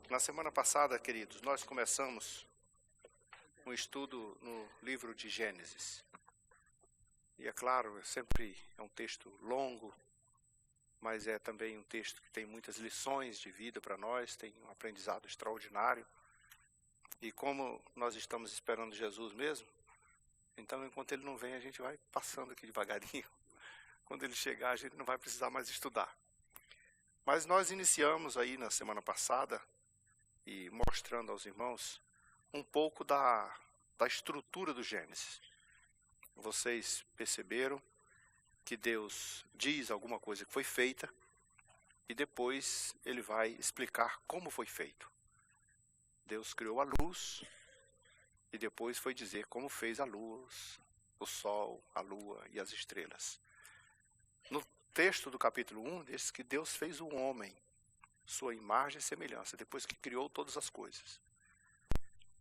Na semana passada, queridos, nós começamos um estudo no livro de Gênesis. E é claro, sempre é um texto longo, mas é também um texto que tem muitas lições de vida para nós, tem um aprendizado extraordinário. E como nós estamos esperando Jesus mesmo, então enquanto ele não vem, a gente vai passando aqui devagarinho. Quando ele chegar, a gente não vai precisar mais estudar. Mas nós iniciamos aí na semana passada, e mostrando aos irmãos um pouco da estrutura do Gênesis. Vocês perceberam que Deus diz alguma coisa que foi feita e depois ele vai explicar como foi feito. Deus criou a luz e depois foi dizer como fez a luz, o sol, a lua e as estrelas. No texto do capítulo 1 diz que Deus fez o homem, sua imagem e semelhança, depois que criou todas as coisas.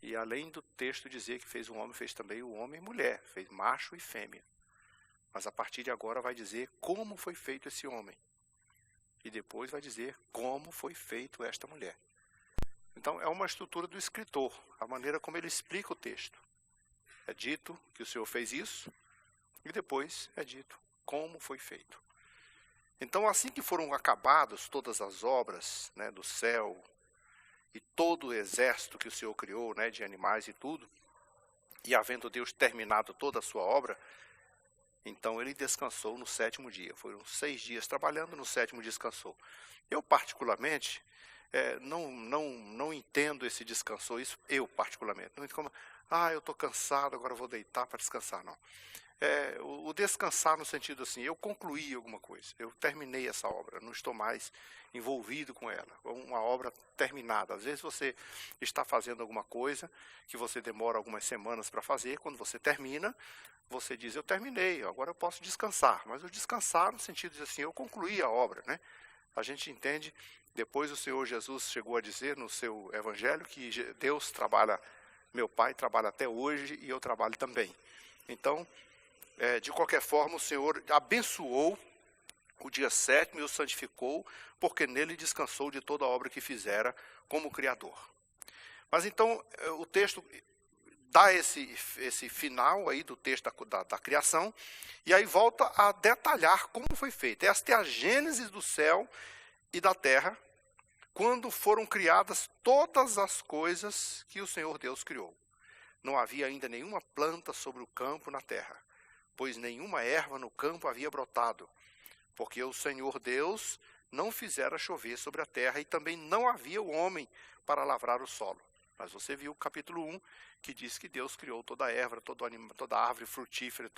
E além do texto dizer que fez o homem, fez também o homem e mulher, fez macho e fêmea. Mas a partir de agora vai dizer como foi feito esse homem. E depois vai dizer como foi feito esta mulher. Então é uma estrutura do escritor, a maneira como ele explica o texto. É dito que o Senhor fez isso, e depois é dito como foi feito. Então, assim que foram acabadas todas as obras, né, do céu e todo o exército que o Senhor criou, né, de animais e tudo, e havendo Deus terminado toda a sua obra, então ele descansou no sétimo dia. Foram 6 dias trabalhando, no sétimo descansou. Eu, particularmente, não entendo esse descansou, isso eu, particularmente. Não entendo como, eu estou cansado, agora eu vou deitar para descansar, não. O descansar no sentido assim, eu concluí alguma coisa, eu terminei essa obra, não estou mais envolvido com ela, uma obra terminada. Às vezes você está fazendo alguma coisa que você demora algumas semanas para fazer, quando você termina, você diz, eu terminei, agora eu posso descansar. Mas o descansar no sentido de assim, eu concluí a obra, né? A gente entende, depois o Senhor Jesus chegou a dizer no seu evangelho que Deus trabalha, meu Pai trabalha até hoje e eu trabalho também. Então, de qualquer forma, o Senhor abençoou o dia sétimo e o santificou, porque nele descansou de toda a obra que fizera como Criador. Mas então, o texto dá esse final aí do texto da criação, e aí volta a detalhar como foi feito. Esta é a gênese do céu e da terra, quando foram criadas todas as coisas que o Senhor Deus criou. Não havia ainda nenhuma planta sobre o campo na terra, pois nenhuma erva no campo havia brotado, porque o Senhor Deus não fizera chover sobre a terra, e também não havia o homem para lavrar o solo. Mas você viu o capítulo 1, que diz que Deus criou toda a erva, toda a árvore frutífera,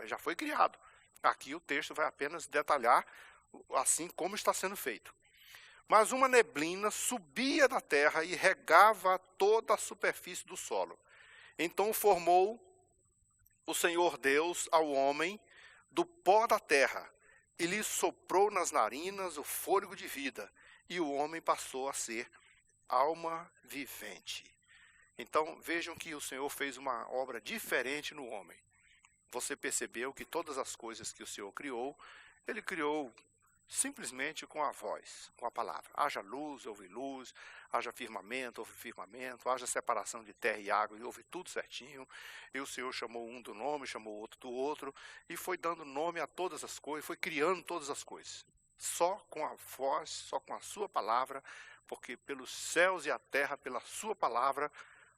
já foi criado. Aqui o texto vai apenas detalhar assim como está sendo feito. Mas uma neblina subia da terra e regava toda a superfície do solo. Então formou o Senhor Deus ao homem do pó da terra, e lhe soprou nas narinas o fôlego de vida, e o homem passou a ser alma vivente. Então vejam que o Senhor fez uma obra diferente no homem. Você percebeu que todas as coisas que o Senhor criou, ele criou simplesmente com a voz, com a palavra. Haja luz, houve luz, haja firmamento, houve firmamento, haja separação de terra e água, e houve tudo certinho. E o Senhor chamou um do nome, chamou o outro do outro, e foi dando nome a todas as coisas, foi criando todas as coisas. Só com a voz, só com a sua palavra, porque pelos céus e a terra, pela sua palavra,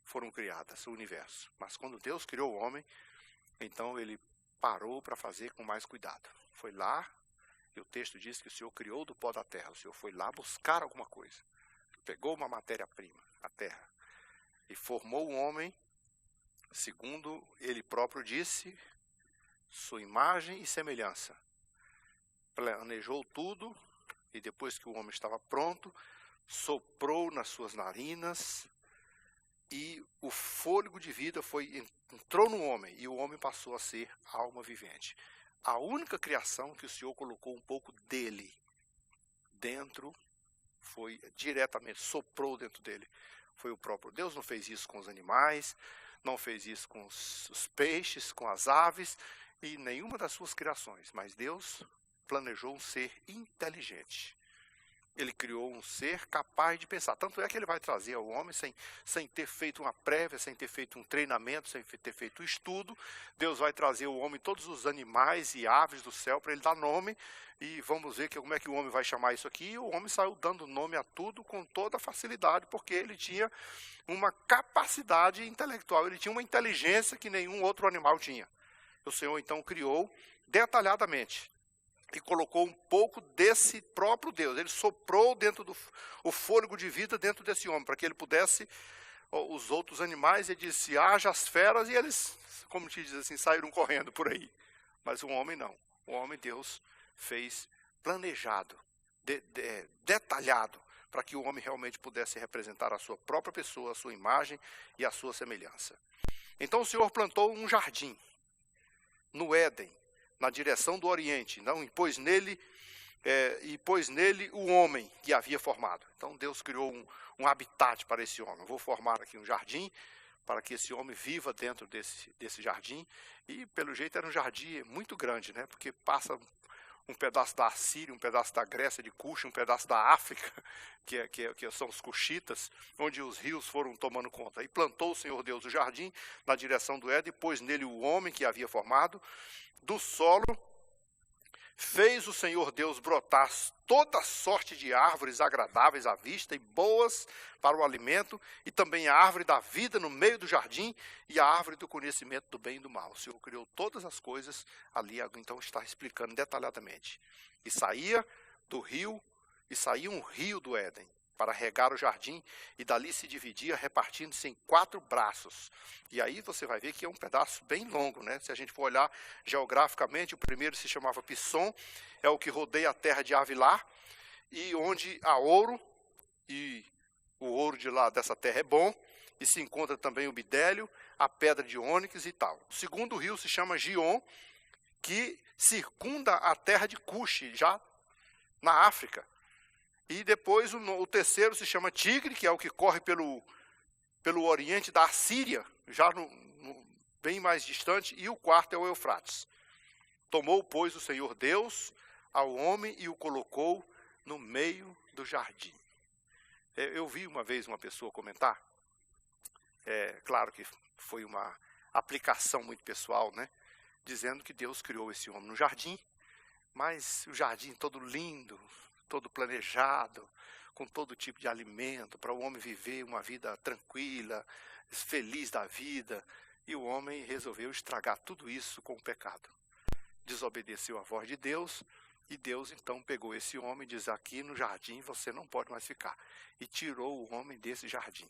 foram criadas o universo. Mas quando Deus criou o homem, então ele parou para fazer com mais cuidado. Foi lá, e o texto diz que o Senhor criou do pó da terra. O Senhor foi lá buscar alguma coisa. Pegou uma matéria-prima, a terra, e formou o homem, segundo ele próprio disse, sua imagem e semelhança. Planejou tudo, e depois que o homem estava pronto, soprou nas suas narinas, e o fôlego de vida entrou no homem, e o homem passou a ser alma vivente. A única criação que o Senhor colocou um pouco dele dentro, foi diretamente, soprou dentro dele, foi o próprio Deus. Não fez isso com os animais, não fez isso com os peixes, com as aves, e nenhuma das suas criações. Mas Deus planejou um ser inteligente. Ele criou um ser capaz de pensar. Tanto é que ele vai trazer ao homem sem ter feito uma prévia, sem ter feito um treinamento, sem ter feito um estudo. Deus vai trazer ao homem todos os animais e aves do céu para ele dar nome. E vamos ver como é que o homem vai chamar isso aqui. E o homem saiu dando nome a tudo com toda facilidade, porque ele tinha uma capacidade intelectual, ele tinha uma inteligência que nenhum outro animal tinha. O Senhor então criou detalhadamente. E colocou um pouco desse próprio Deus. Ele soprou dentro o fôlego de vida dentro desse homem, para que ele pudesse, os outros animais, ele disse, haja as feras, e eles, como te diz assim, saíram correndo por aí. Mas o homem não. O homem Deus fez planejado, detalhado, para que o homem realmente pudesse representar a sua própria pessoa, a sua imagem e a sua semelhança. Então o Senhor plantou um jardim no Éden, na direção do Oriente, e pôs nele o homem que havia formado. Então Deus criou um habitat para esse homem. Eu vou formar aqui um jardim para que esse homem viva dentro desse jardim. E pelo jeito era um jardim muito grande, né? Porque passa um pedaço da Assíria, um pedaço da Grécia, de Cuxa, um pedaço da África, que são os cuxitas, onde os rios foram tomando conta. E plantou o Senhor Deus o jardim na direção do Éden, e pôs nele o homem que havia formado. Do solo fez o Senhor Deus brotar toda sorte de árvores agradáveis à vista e boas para o alimento, e também a árvore da vida no meio do jardim e a árvore do conhecimento do bem e do mal. O Senhor criou todas as coisas ali, então está explicando detalhadamente. E saía um rio do Éden para regar o jardim, e dali se dividia, repartindo-se em 4 braços. E aí você vai ver que é um pedaço bem longo, né? Se a gente for olhar geograficamente, o primeiro se chamava Pisson, é o que rodeia a terra de Avilá, e onde há ouro, e o ouro de lá dessa terra é bom, e se encontra também o bidélio, a pedra de ônix e tal. O segundo rio se chama Gion, que circunda a terra de Cuxi, já na África. E depois o terceiro se chama Tigre, que é o que corre pelo oriente da Assíria, já bem mais distante, e o quarto é o Eufrates. Tomou, pois, o Senhor Deus ao homem e o colocou no meio do jardim. Eu vi uma vez uma pessoa comentar, claro que foi uma aplicação muito pessoal, né, dizendo que Deus criou esse homem no jardim, mas o jardim todo lindo, todo planejado, com todo tipo de alimento, para o homem viver uma vida tranquila, feliz da vida. E o homem resolveu estragar tudo isso com o pecado. Desobedeceu a voz de Deus, e Deus então pegou esse homem e diz, aqui no jardim você não pode mais ficar. E tirou o homem desse jardim.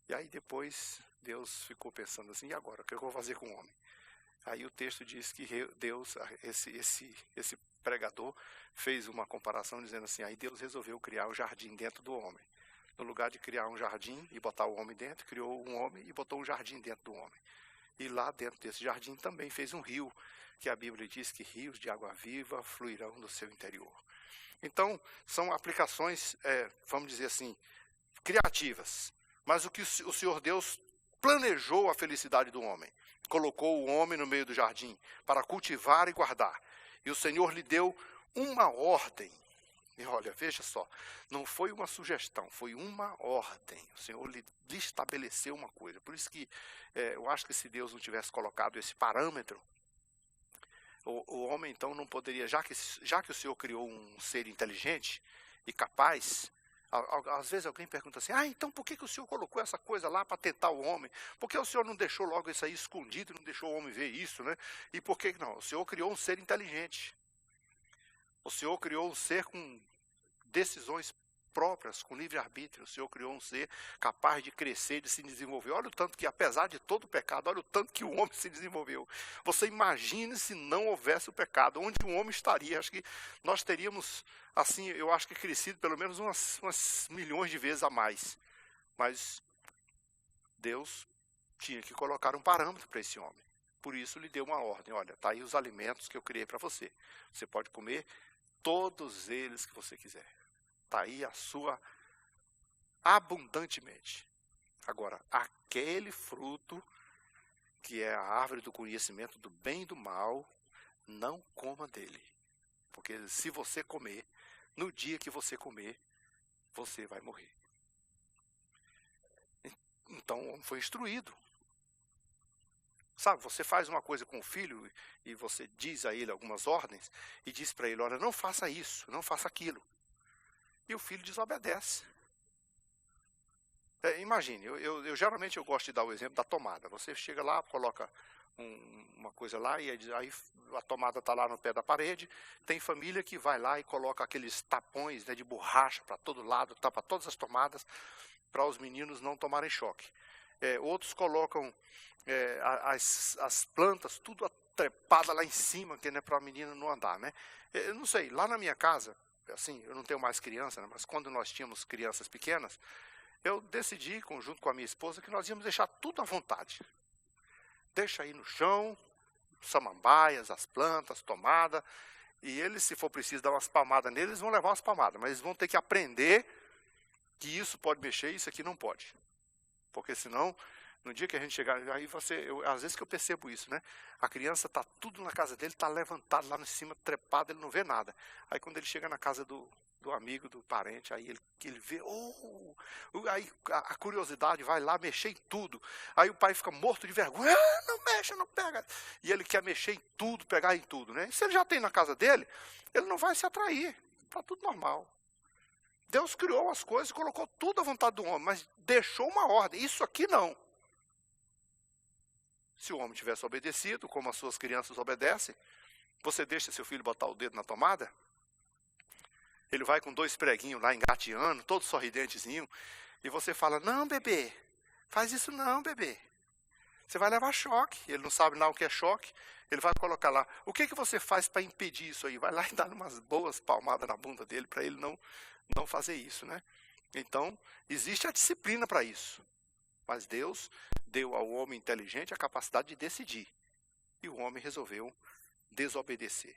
E aí depois Deus ficou pensando assim, e agora, o que eu vou fazer com o homem? Aí o texto diz que Deus, esse pregador, fez uma comparação dizendo assim, aí Deus resolveu criar um jardim dentro do homem. No lugar de criar um jardim e botar o homem dentro, criou um homem e botou um jardim dentro do homem. E lá dentro desse jardim também fez um rio, que a Bíblia diz que rios de água viva fluirão do seu interior. Então, são aplicações, vamos dizer assim, criativas. Mas o que o Senhor Deus planejou a felicidade do homem. Colocou o homem no meio do jardim para cultivar e guardar. E o Senhor lhe deu uma ordem. E olha, veja só, não foi uma sugestão, foi uma ordem. O Senhor lhe estabeleceu uma coisa. Por isso que eu acho que se Deus não tivesse colocado esse parâmetro, o homem então não poderia, já que o Senhor criou um ser inteligente e capaz. Às vezes alguém pergunta assim, então por que o Senhor colocou essa coisa lá para tentar o homem? Por que o Senhor não deixou logo isso aí escondido, não deixou o homem ver isso, né? E por que não? O Senhor criou um ser inteligente. O Senhor criou um ser com decisões próprias, com livre-arbítrio. O Senhor criou um ser capaz de crescer, de se desenvolver. Olha o tanto que, apesar de todo o pecado, olha o tanto que o homem se desenvolveu. Você imagine se não houvesse o pecado, onde o homem estaria? Acho que nós teríamos, assim, eu acho que crescido pelo menos umas milhões de vezes a mais. Mas Deus tinha que colocar um parâmetro para esse homem. Por isso lhe deu uma ordem. Olha, está aí os alimentos que eu criei para você. Você pode comer todos eles que você quiser. Está aí a sua abundantemente. Agora, aquele fruto, que é a árvore do conhecimento do bem e do mal, não coma dele. Porque se você comer, no dia que você comer, você vai morrer. Então o homem foi instruído. Sabe, você faz uma coisa com o filho e você diz a ele algumas ordens e diz para ele, olha, não faça isso, não faça aquilo. E o filho desobedece. Imagine, eu geralmente eu gosto de dar o exemplo da tomada. Você chega lá, coloca uma coisa lá e aí a tomada está lá no pé da parede. Tem família que vai lá e coloca aqueles tapões, né, de borracha para todo lado, tapa todas as tomadas para os meninos não tomarem choque. Outros colocam as plantas tudo trepada lá em cima, que é para a menina não andar, né? Eu não sei, lá na minha casa, assim, eu não tenho mais criança, né, mas quando nós tínhamos crianças pequenas, eu decidi, junto com a minha esposa, que nós íamos deixar tudo à vontade. Deixa aí no chão, samambaias, as plantas, tomada, e eles, se for preciso dar umas palmadas neles, vão levar umas palmadas, mas eles vão ter que aprender que isso pode mexer e isso aqui não pode. Porque senão, no dia que a gente chegar, aí às vezes que eu percebo isso, né? A criança está tudo na casa dele, está levantado lá em cima, trepado, ele não vê nada. Aí quando ele chega na casa do amigo, do parente, aí ele vê, aí a curiosidade vai lá mexer em tudo. Aí o pai fica morto de vergonha, não mexe, não pega. E ele quer mexer em tudo, pegar em tudo, né? Se ele já tem na casa dele, ele não vai se atrair, está tudo normal. Deus criou as coisas e colocou tudo à vontade do homem, mas deixou uma ordem, isso aqui não. Se o homem tivesse obedecido, como as suas crianças obedecem, você deixa seu filho botar o dedo na tomada? Ele vai com 2 preguinhos lá engateando, todo sorridentezinho, e você fala, não, bebê, faz isso não, bebê. Você vai levar choque, ele não sabe não o que é choque, ele vai colocar lá. O que você faz para impedir isso aí? Vai lá e dá umas boas palmadas na bunda dele, para ele não fazer isso, né? Então, existe a disciplina para isso. Mas Deus deu ao homem inteligente a capacidade de decidir. E o homem resolveu desobedecer.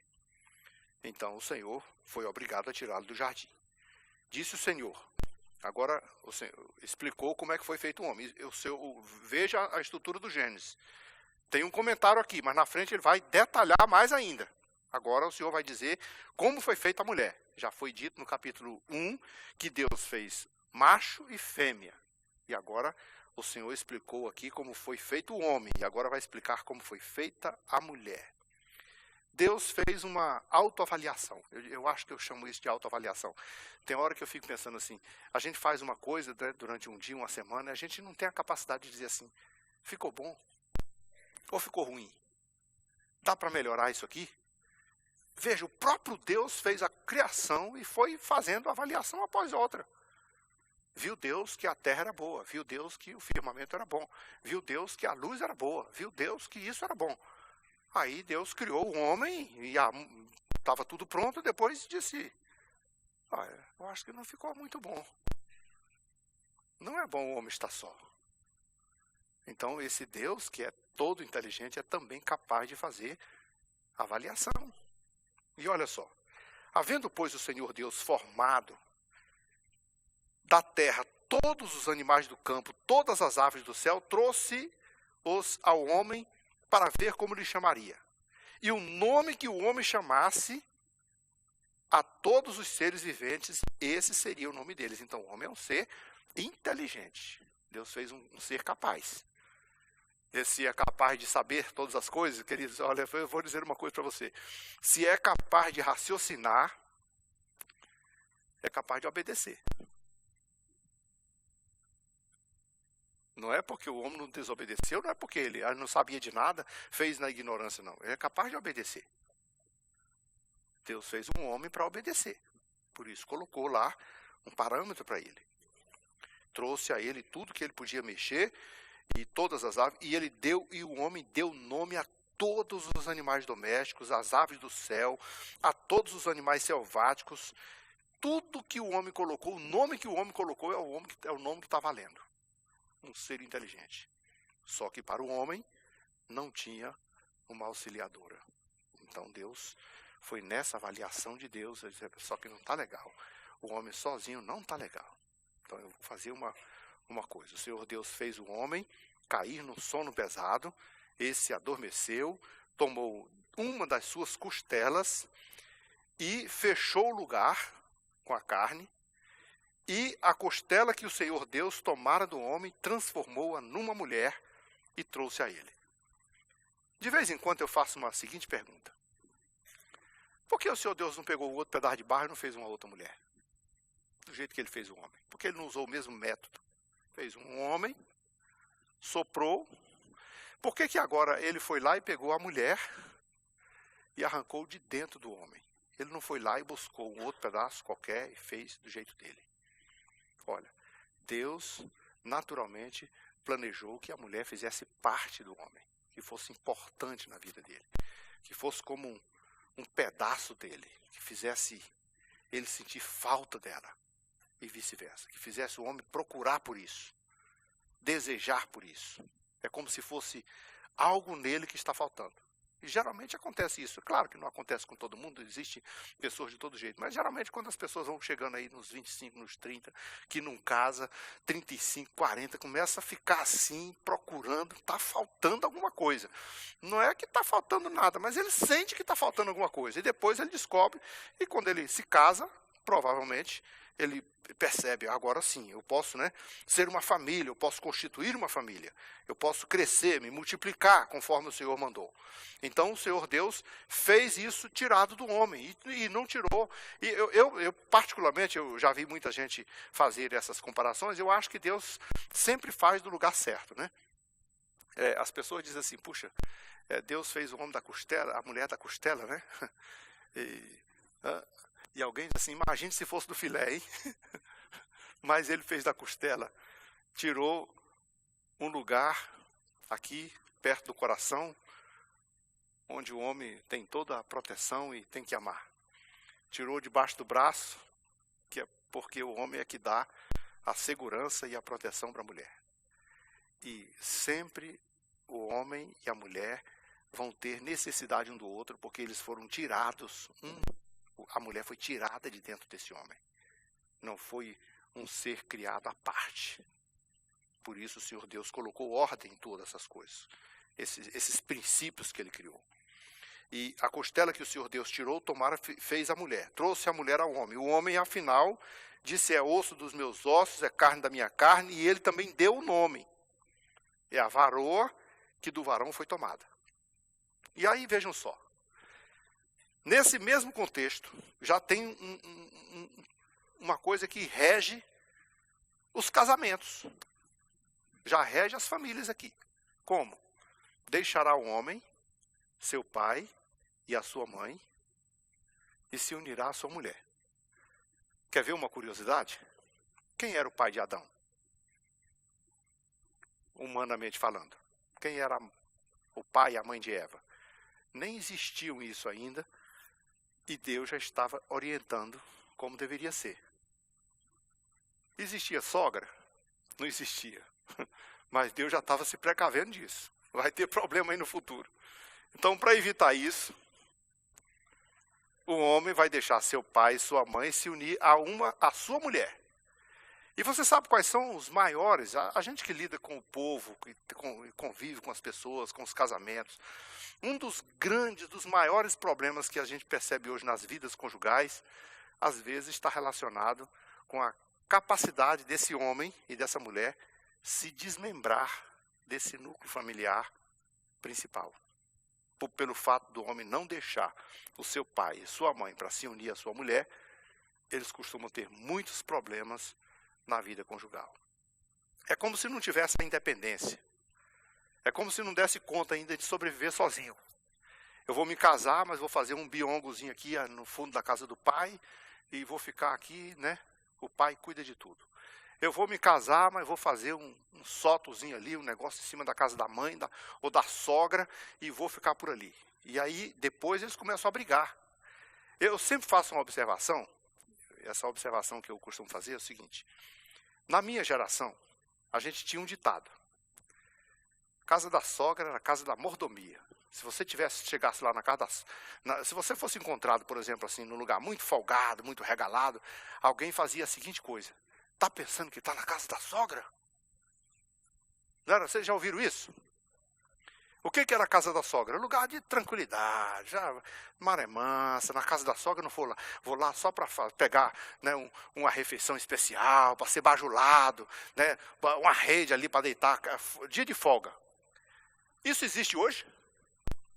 Então o Senhor foi obrigado a tirá-lo do jardim. Disse o Senhor. Agora o Senhor explicou como é que foi feito o homem. Veja a estrutura do Gênesis. Tem um comentário aqui, mas na frente ele vai detalhar mais ainda. Agora o Senhor vai dizer como foi feita a mulher. Já foi dito no capítulo 1 que Deus fez macho e fêmea. E agora o Senhor explicou aqui como foi feito o homem. E agora vai explicar como foi feita a mulher. Deus fez uma autoavaliação. Eu acho que eu chamo isso de autoavaliação. Tem hora que eu fico pensando assim, a gente faz uma coisa, né, durante um dia, uma semana, e a gente não tem a capacidade de dizer assim, ficou bom? Ou ficou ruim? Dá para melhorar isso aqui? Veja, o próprio Deus fez a criação e foi fazendo avaliação após outra. Viu Deus que a terra era boa, viu Deus que o firmamento era bom, viu Deus que a luz era boa, viu Deus que isso era bom. Aí Deus criou o homem e estava tudo pronto, depois disse, eu acho que não ficou muito bom. Não é bom o homem estar só. Então esse Deus, que é todo inteligente, é também capaz de fazer avaliação. E olha só, havendo, pois, o Senhor Deus formado da terra todos os animais do campo, todas as aves do céu, trouxe-os ao homem para ver como lhe chamaria. E o nome que o homem chamasse a todos os seres viventes, esse seria o nome deles. Então o homem é um ser inteligente. Deus fez um ser capaz. Esse é capaz de saber todas as coisas, queridos, olha, eu vou dizer uma coisa para você. Se é capaz de raciocinar, é capaz de obedecer. Não é porque o homem não desobedeceu, não é porque ele não sabia de nada, fez na ignorância, não. Ele é capaz de obedecer. Deus fez um homem para obedecer. Por isso colocou lá um parâmetro para ele. Trouxe a ele tudo que ele podia mexer, e todas as aves, e o homem deu nome a todos os animais domésticos, às aves do céu, a todos os animais selváticos. Tudo que o homem colocou, o nome que o homem colocou é o nome que está valendo. Um ser inteligente. Só que para o homem não tinha uma auxiliadora. Então Deus foi nessa avaliação de Deus, ele disse, só que não está legal. O homem sozinho não está legal. Então eu vou fazer uma coisa. O Senhor Deus fez o homem cair no sono pesado, esse adormeceu, tomou uma das suas costelas e fechou o lugar com a carne, e a costela que o Senhor Deus tomara do homem, transformou-a numa mulher e trouxe a ele. De vez em quando eu faço uma seguinte pergunta. Por que o Senhor Deus não pegou o outro pedaço de barro e não fez uma outra mulher? Do jeito que ele fez o homem. Por que ele não usou o mesmo método? Fez um homem, soprou. Por que agora ele foi lá e pegou a mulher e arrancou de dentro do homem? Ele não foi lá e buscou um outro pedaço qualquer e fez do jeito dele. Olha, Deus naturalmente planejou que a mulher fizesse parte do homem, que fosse importante na vida dele, que fosse como um pedaço dele, que fizesse ele sentir falta dela e vice-versa, que fizesse o homem procurar por isso, desejar por isso. É como se fosse algo nele que está faltando. E geralmente acontece isso. Claro que não acontece com todo mundo, existem pessoas de todo jeito, mas geralmente quando as pessoas vão chegando aí nos 25, nos 30, que não casa, 35, 40, começa a ficar assim, procurando, está faltando alguma coisa. Não é que está faltando nada, mas ele sente que está faltando alguma coisa. E depois ele descobre, e quando ele se casa, provavelmente, ele percebe, agora sim, eu posso, ser uma família, eu posso constituir uma família, eu posso crescer, me multiplicar, conforme o Senhor mandou. Então o Senhor Deus fez isso tirado do homem, e não tirou. E eu particularmente, eu já vi muita gente fazer essas comparações, eu acho que Deus sempre faz do lugar certo, as pessoas dizem assim, puxa, Deus fez o homem da costela, a mulher da costela, E alguém diz assim, imagine se fosse do filé, hein? Mas ele fez da costela, tirou um lugar aqui, perto do coração, onde o homem tem toda a proteção e tem que amar. Tirou debaixo do braço, que é porque o homem é que dá a segurança e a proteção para a mulher. E sempre o homem e a mulher vão ter necessidade um do outro, porque eles foram tirados, a mulher foi tirada de dentro desse homem. Não foi um ser criado à parte. Por isso o Senhor Deus colocou ordem em todas essas coisas. Esses princípios que ele criou. E a costela que o Senhor Deus tirou, tomara, fez a mulher. Trouxe a mulher ao homem. O homem, afinal, disse, é osso dos meus ossos, é carne da minha carne. E ele também deu o nome. É a varoa que do varão foi tomada. E aí, vejam só. Nesse mesmo contexto, já tem uma coisa que rege os casamentos. Já rege as famílias aqui. Como? Deixará o homem, seu pai e a sua mãe, e se unirá à sua mulher. Quer ver uma curiosidade? Quem era o pai de Adão? Humanamente falando. Quem era o pai e a mãe de Eva? Nem existiam isso ainda. E Deus já estava orientando como deveria ser. Existia sogra? Não existia. Mas Deus já estava se precavendo disso. Vai ter problema aí no futuro. Então, para evitar isso, o homem vai deixar seu pai e sua mãe se unir a sua mulher. E você sabe quais são os maiores? A gente que lida com o povo, que convive com as pessoas, com os casamentos. Um dos grandes, dos maiores problemas que a gente percebe hoje nas vidas conjugais, às vezes está relacionado com a capacidade desse homem e dessa mulher se desmembrar desse núcleo familiar principal. Pelo fato do homem não deixar o seu pai e sua mãe para se unir à sua mulher, eles costumam ter muitos problemas na vida conjugal. É como se não tivesse a independência. É como se não desse conta ainda de sobreviver sozinho. Eu vou me casar, mas vou fazer um biongozinho aqui no fundo da casa do pai e vou ficar aqui, O pai cuida de tudo. Eu vou me casar, mas vou fazer um sótozinho ali, um negócio em cima da casa da mãe ou da sogra e vou ficar por ali. E aí, depois, eles começam a brigar. Eu sempre faço uma observação, essa observação que eu costumo fazer é o seguinte. Na minha geração, a gente tinha um ditado. Casa da sogra era a casa da mordomia. Se você chegasse lá na casa se você fosse encontrado, por exemplo, assim, num lugar muito folgado, muito regalado, alguém fazia a seguinte coisa. Está pensando que está na casa da sogra? Não era? Vocês já ouviram isso? O que era a casa da sogra? Lugar de tranquilidade, maré mansa. Na casa da sogra eu não vou lá. Vou lá só para pegar, né, uma refeição especial, para ser bajulado, né, uma rede ali para deitar, dia de folga. Isso existe hoje?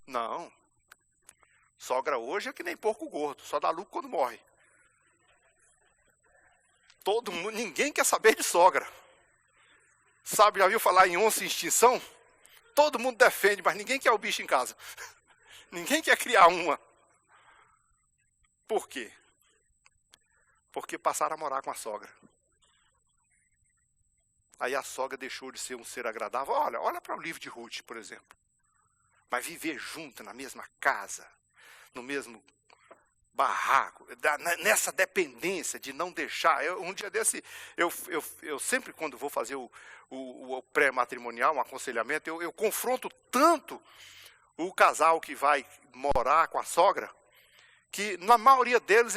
Não. Sogra hoje é que nem porco gordo, só dá lucro quando morre. Todo mundo, ninguém quer saber de sogra. Sabe, já viu falar em onça em extinção? Todo mundo defende, mas ninguém quer o bicho em casa. Ninguém quer criar uma. Por quê? Porque passaram a morar com a sogra. Aí a sogra deixou de ser um ser agradável. Olha para o livro de Ruth, por exemplo. Mas viver junto na mesma casa, no mesmo barraco, nessa dependência de não deixar. Um dia desse, eu sempre quando vou fazer o pré-matrimonial, um aconselhamento, eu confronto tanto o casal que vai morar com a sogra, que na maioria deles,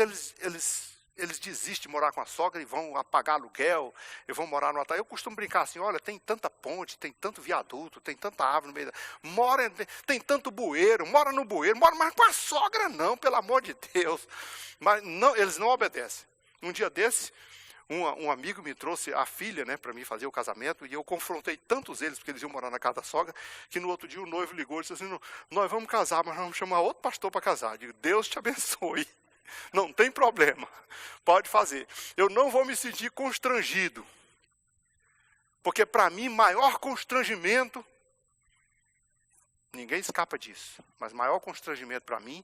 eles desistem de morar com a sogra e vão pagar aluguel, e vão morar no hotel. Eu costumo brincar assim, olha, tem tanta ponte, tem tanto viaduto, tem tanta árvore no meio tem tanto bueiro, mora no bueiro, mas com a sogra não, pelo amor de Deus. Mas não, eles não obedecem. Um dia desse, um amigo me trouxe a filha, né, para mim fazer o casamento, e eu confrontei tantos eles, porque eles iam morar na casa da sogra, que no outro dia o noivo ligou e disse assim, nós vamos casar, mas nós vamos chamar outro pastor para casar. Eu digo, Deus te abençoe. Não tem problema, pode fazer. Eu não vou me sentir constrangido, porque para mim, maior constrangimento, ninguém escapa disso, mas maior constrangimento para mim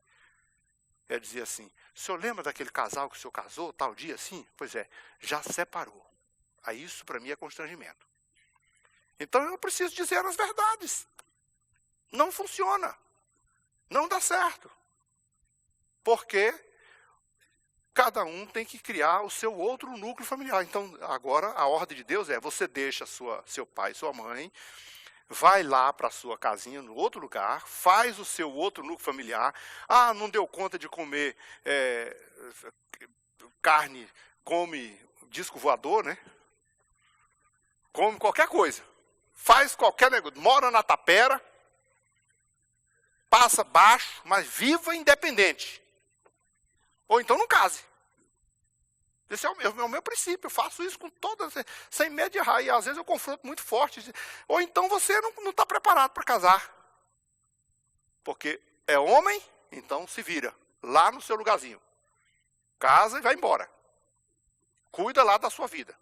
é dizer assim, o senhor lembra daquele casal que o senhor casou, tal dia assim? Pois é, já separou. Aí isso para mim é constrangimento. Então eu preciso dizer as verdades. Não funciona, não dá certo, porque cada um tem que criar o seu outro núcleo familiar. Então, agora, a ordem de Deus é, você deixa seu pai e sua mãe, vai lá para a sua casinha, no outro lugar, faz o seu outro núcleo familiar. Ah, não deu conta de comer carne, come disco voador, né? Come qualquer coisa. Faz qualquer negócio, mora na tapera, passa baixo, mas viva independente. Ou então não case. Esse é o meu princípio, eu faço isso com todas, sem medo de errar. E às vezes eu confronto muito forte. Ou então você não está preparado para casar. Porque é homem, então se vira. Lá no seu lugarzinho. Casa e vai embora. Cuida lá da sua vida.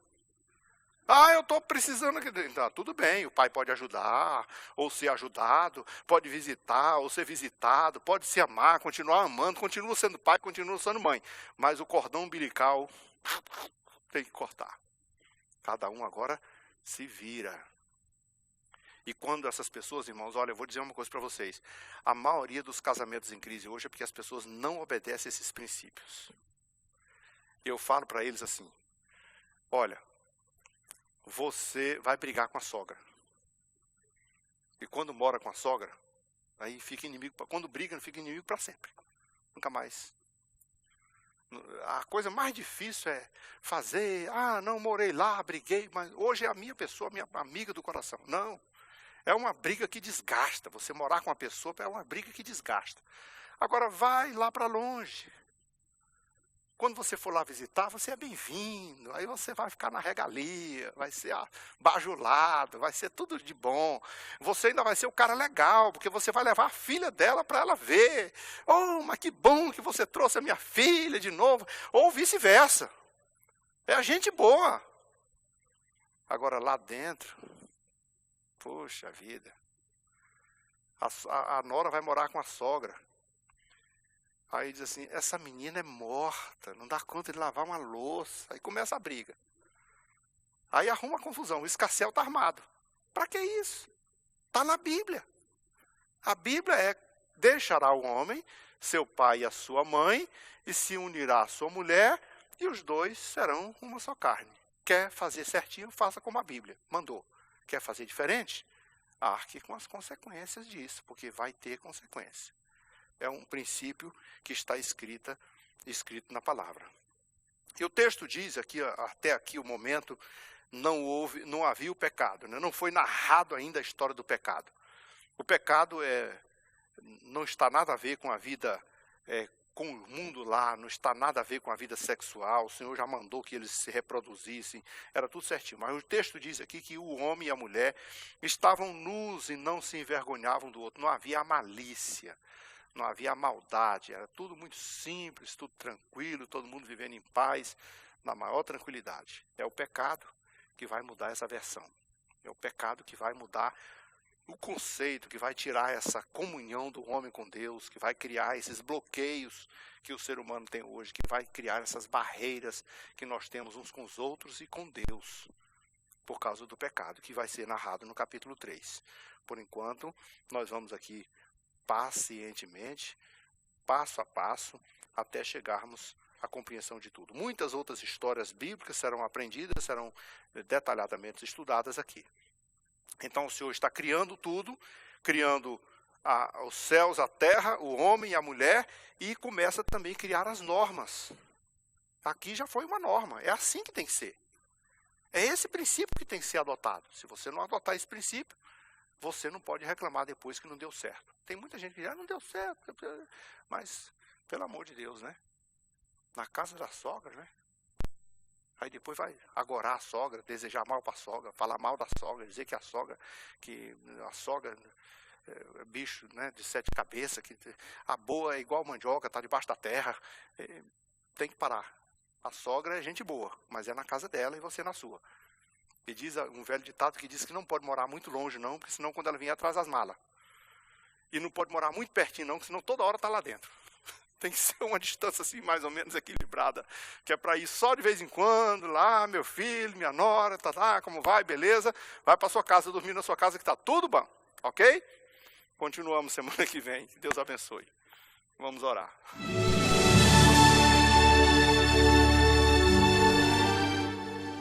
Ah, eu estou precisando. Então, tudo bem, o pai pode ajudar, ou ser ajudado, pode visitar, ou ser visitado, pode se amar, continuar amando, continua sendo pai, continua sendo mãe. Mas o cordão umbilical tem que cortar. Cada um agora se vira. E quando essas pessoas, irmãos, olha, eu vou dizer uma coisa para vocês. A maioria dos casamentos em crise hoje é porque as pessoas não obedecem esses princípios. Eu falo para eles assim, olha, você vai brigar com a sogra. E quando mora com a sogra, aí fica inimigo, quando briga, fica inimigo para sempre. Nunca mais. A coisa mais difícil é fazer, não morei lá, briguei, mas hoje é a minha pessoa, minha amiga do coração. Não, é uma briga que desgasta. Você morar com uma pessoa é uma briga que desgasta. Agora vai lá para longe. Quando você for lá visitar, você é bem-vindo. Aí você vai ficar na regalia, vai ser bajulado, vai ser tudo de bom. Você ainda vai ser o cara legal, porque você vai levar a filha dela para ela ver. Oh, mas que bom que você trouxe a minha filha de novo. Ou vice-versa. É a gente boa. Agora lá dentro, poxa vida. A nora vai morar com a sogra. Aí diz assim, essa menina é morta, não dá conta de lavar uma louça. Aí começa a briga. Aí arruma a confusão, o escarcéu está armado. Para que isso? Está na Bíblia. A Bíblia é, deixará o homem, seu pai e a sua mãe, e se unirá à sua mulher, e os dois serão uma só carne. Quer fazer certinho, faça como a Bíblia mandou. Quer fazer diferente? Arque com as consequências disso, porque vai ter consequência. É um princípio que está escrito na palavra. E o texto diz, aqui, até aqui o momento, não havia o pecado, né? Não foi narrado ainda a história do pecado. O pecado não está nada a ver com a vida, com o mundo lá, não está nada a ver com a vida sexual. O Senhor já mandou que eles se reproduzissem, era tudo certinho. Mas o texto diz aqui que o homem e a mulher estavam nus e não se envergonhavam do outro. Não havia a malícia, não havia a maldade, era tudo muito simples, tudo tranquilo, todo mundo vivendo em paz, na maior tranquilidade. É o pecado que vai mudar essa versão. É o pecado que vai mudar o conceito, que vai tirar essa comunhão do homem com Deus, que vai criar esses bloqueios que o ser humano tem hoje, que vai criar essas barreiras que nós temos uns com os outros e com Deus, por causa do pecado, que vai ser narrado no capítulo 3. Por enquanto, nós vamos aqui pacientemente, passo a passo, até chegarmos à compreensão de tudo. Muitas outras histórias bíblicas serão aprendidas, serão detalhadamente estudadas aqui. Então o Senhor está criando tudo, criando os céus, a terra, o homem e a mulher, e começa também a criar as normas. Aqui já foi uma norma, é assim que tem que ser. É esse princípio que tem que ser adotado. Se você não adotar esse princípio, você não pode reclamar depois que não deu certo. Tem muita gente que diz, não deu certo, mas, pelo amor de Deus, né? Na casa da sogra, né? Aí depois vai agorar a sogra, desejar mal para a sogra, falar mal da sogra, dizer que a sogra é bicho, né, de 7 cabeças, que a boa é igual mandioca, está debaixo da terra. Tem que parar. A sogra é gente boa, mas é na casa dela e você na sua. E diz um velho ditado que diz que não pode morar muito longe não, porque senão quando ela vier atrás das malas. E não pode morar muito pertinho não, porque senão toda hora está lá dentro. Tem que ser uma distância assim, mais ou menos equilibrada, que é para ir só de vez em quando, lá, meu filho, minha nora, como vai, beleza? Vai para sua casa, dormir na sua casa que está tudo bom, ok? Continuamos semana que vem, que Deus abençoe. Vamos orar.